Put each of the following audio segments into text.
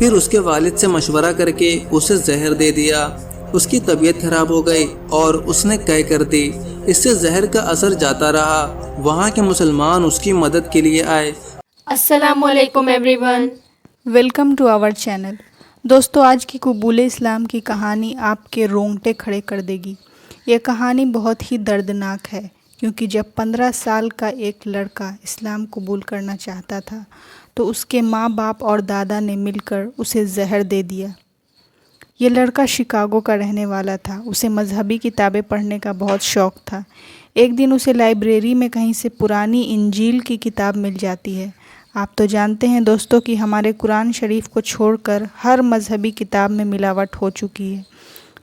پھر اس کے والد سے مشورہ کر کے اسے زہر دے دیا۔ اس کی طبیعت خراب ہو گئی اور اس نے قے کر دی۔ اس سے زہر کا اثر جاتا رہا۔ وہاں کے مسلمان اس کی مدد کے لیے آئے۔ السلام علیکم everyone, welcome to our channel. دوستو، آج کی قبول اسلام کی کہانی آپ کے رونگٹے کھڑے کر دے گی۔ یہ کہانی بہت ہی دردناک ہے، کیونکہ جب 15 سال کا ایک لڑکا اسلام قبول کرنا چاہتا تھا تو اس کے ماں باپ اور دادا نے مل کر اسے زہر دے دیا۔ یہ لڑکا شکاگو کا رہنے والا تھا۔ اسے مذہبی کتابیں پڑھنے کا بہت شوق تھا۔ ایک دن اسے لائبریری میں کہیں سے پرانی انجیل کی کتاب مل جاتی ہے۔ آپ تو جانتے ہیں دوستو کہ ہمارے قرآن شریف کو چھوڑ کر ہر مذہبی کتاب میں ملاوٹ ہو چکی ہے،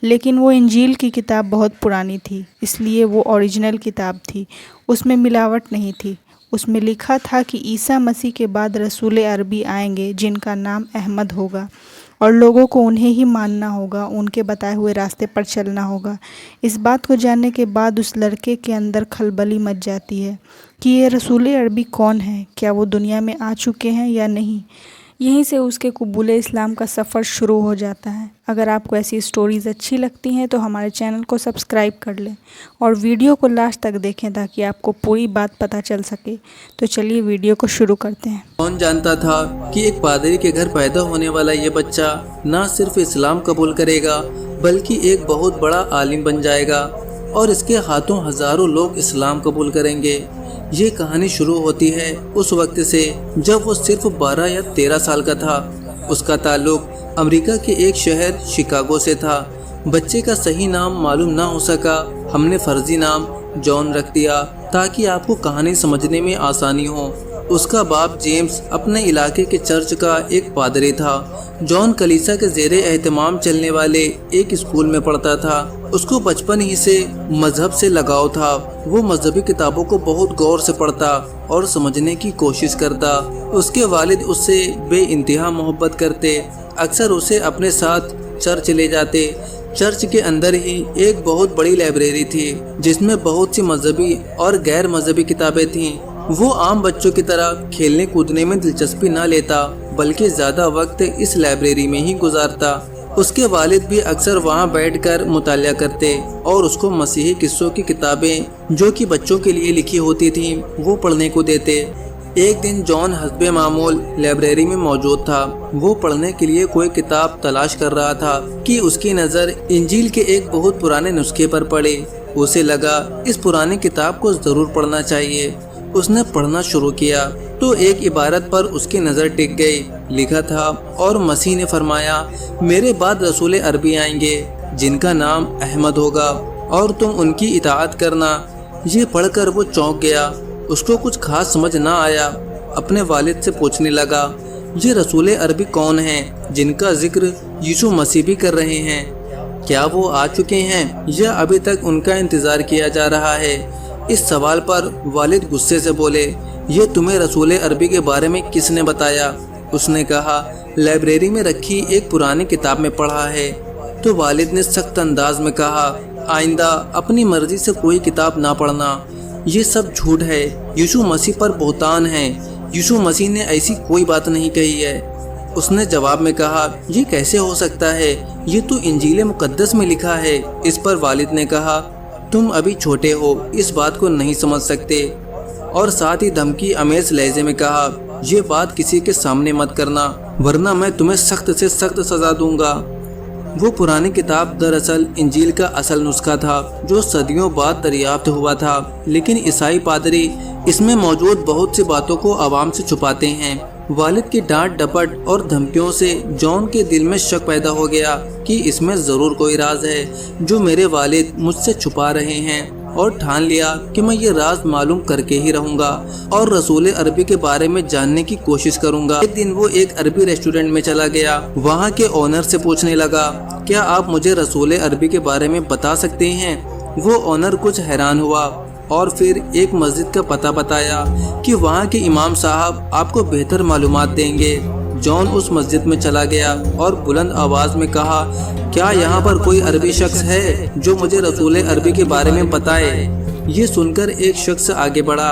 لیکن وہ انجیل کی کتاب بہت پرانی تھی، اس لیے وہ اوریجنل کتاب تھی، اس میں ملاوٹ نہیں تھی۔ اس میں لکھا تھا کہ عیسیٰ مسیح کے بعد رسول عربی آئیں گے جن کا نام احمد ہوگا، اور لوگوں کو انہیں ہی ماننا ہوگا، ان کے بتائے ہوئے راستے پر چلنا ہوگا۔ اس بات کو جاننے کے بعد اس لڑکے کے اندر کھلبلی مچ جاتی ہے کہ یہ رسول عربی کون ہے، کیا وہ دنیا میں آ چکے ہیں یا نہیں۔ یہیں سے اس کے قبول اسلام کا سفر شروع ہو جاتا ہے۔ اگر آپ کو ایسی سٹوریز اچھی لگتی ہیں تو ہمارے چینل کو سبسکرائب کر لیں اور ویڈیو کو لاسٹ تک دیکھیں تاکہ آپ کو پوری بات پتہ چل سکے۔ تو چلیے ویڈیو کو شروع کرتے ہیں۔ کون جانتا تھا کہ ایک پادری کے گھر پیدا ہونے والا یہ بچہ نہ صرف اسلام قبول کرے گا بلکہ ایک بہت بڑا عالم بن جائے گا اور اس کے ہاتھوں ہزاروں لوگ اسلام قبول کریں گے۔ یہ کہانی شروع ہوتی ہے اس وقت سے جب وہ صرف 12 یا 13 سال کا تھا۔ اس کا تعلق امریکہ کے ایک شہر شکاگو سے تھا۔ بچے کا صحیح نام معلوم نہ ہو سکا۔ ہم نے فرضی نام جان رکھ دیا تاکہ آپ کو کہانی سمجھنے میں آسانی ہو۔ اس کا باپ جیمز اپنے علاقے کے چرچ کا ایک پادری تھا۔ جان کلیسا کے زیر اہتمام چلنے والے ایک اسکول میں پڑھتا تھا۔ اس کو بچپن ہی سے مذہب سے لگاؤ تھا۔ وہ مذہبی کتابوں کو بہت غور سے پڑھتا اور سمجھنے کی کوشش کرتا۔ اس کے والد اس سے بے انتہا محبت کرتے، اکثر اسے اپنے ساتھ چرچ لے جاتے۔ چرچ کے اندر ہی ایک بہت بڑی لائبریری تھی جس میں بہت سی مذہبی اور غیر مذہبی کتابیں تھیں۔ وہ عام بچوں کی طرح کھیلنے کودنے میں دلچسپی نہ لیتا بلکہ زیادہ وقت اس لائبریری میں ہی گزارتا۔ اس کے والد بھی اکثر وہاں بیٹھ کر مطالعہ کرتے اور اس کو مسیحی قصوں کی کتابیں جو کہ بچوں کے لیے لکھی ہوتی تھیں وہ پڑھنے کو دیتے۔ ایک دن جان حسب معمول لائبریری میں موجود تھا۔ وہ پڑھنے کے لیے کوئی کتاب تلاش کر رہا تھا کہ اس کی نظر انجیل کے ایک بہت پرانے نسخے پر پڑی۔ اسے لگا اس پرانی کتاب کو ضرور پڑھنا چاہیے۔ اس نے پڑھنا شروع کیا تو ایک عبارت پر اس کی نظر ٹک گئی۔ لکھا تھا، اور مسیح نے فرمایا، میرے بعد رسول عربی آئیں گے جن کا نام احمد ہوگا اور تم ان کی اطاعت کرنا۔ یہ پڑھ کر وہ چونک گیا۔ اس کو کچھ خاص سمجھ نہ آیا۔ اپنے والد سے پوچھنے لگا، یہ رسول عربی کون ہیں جن کا ذکر یسوع مسیح بھی کر رہے ہیں؟ کیا وہ آ چکے ہیں یا ابھی تک ان کا انتظار کیا جا رہا ہے؟ اس سوال پر والد غصے سے بولے، یہ تمہیں رسول عربی کے بارے میں کس نے بتایا؟ اس نے کہا، لائبریری میں رکھی ایک پرانی کتاب میں پڑھا ہے۔ تو والد نے سخت انداز میں کہا، آئندہ اپنی مرضی سے کوئی کتاب نہ پڑھنا۔ یہ سب جھوٹ ہے۔ یسوع مسیح پر بہتان ہے۔ یسوع مسیح نے ایسی کوئی بات نہیں کہی ہے۔ اس نے جواب میں کہا، یہ کیسے ہو سکتا ہے؟ یہ تو انجیل مقدس میں لکھا ہے۔ اس پر والد نے کہا، تم ابھی چھوٹے ہو، اس بات کو نہیں سمجھ سکتے، اور ساتھ ہی دھمکی امیز لہجے میں کہا، یہ بات کسی کے سامنے مت کرنا ورنہ میں تمہیں سخت سے سخت سزا دوں گا۔ وہ پرانی کتاب دراصل انجیل کا اصل نسخہ تھا جو صدیوں بعد دریافت ہوا تھا، لیکن عیسائی پادری اس میں موجود بہت سی باتوں کو عوام سے چھپاتے ہیں۔ والد کی ڈانٹ ڈپٹ اور دھمکیوں سے جان کے دل میں شک پیدا ہو گیا کہ اس میں ضرور کوئی راز ہے جو میرے والد مجھ سے چھپا رہے ہیں، اور ٹھان لیا کہ میں یہ راز معلوم کر کے ہی رہوں گا اور رسول عربی کے بارے میں جاننے کی کوشش کروں گا۔ ایک دن وہ ایک عربی ریسٹورنٹ میں چلا گیا۔ وہاں کے اونر سے پوچھنے لگا، کیا آپ مجھے رسول عربی کے بارے میں بتا سکتے ہیں؟ وہ اونر کچھ حیران ہوا اور پھر ایک مسجد کا پتہ بتایا کہ وہاں کے امام صاحب آپ کو بہتر معلومات دیں گے۔ جان اس مسجد میں چلا گیا اور بلند آواز میں کہا، کیا یہاں پر کوئی عربی شخص ہے جو مجھے رسول عربی کے بارے میں بتائے؟ یہ سن کر ایک شخص آگے بڑھا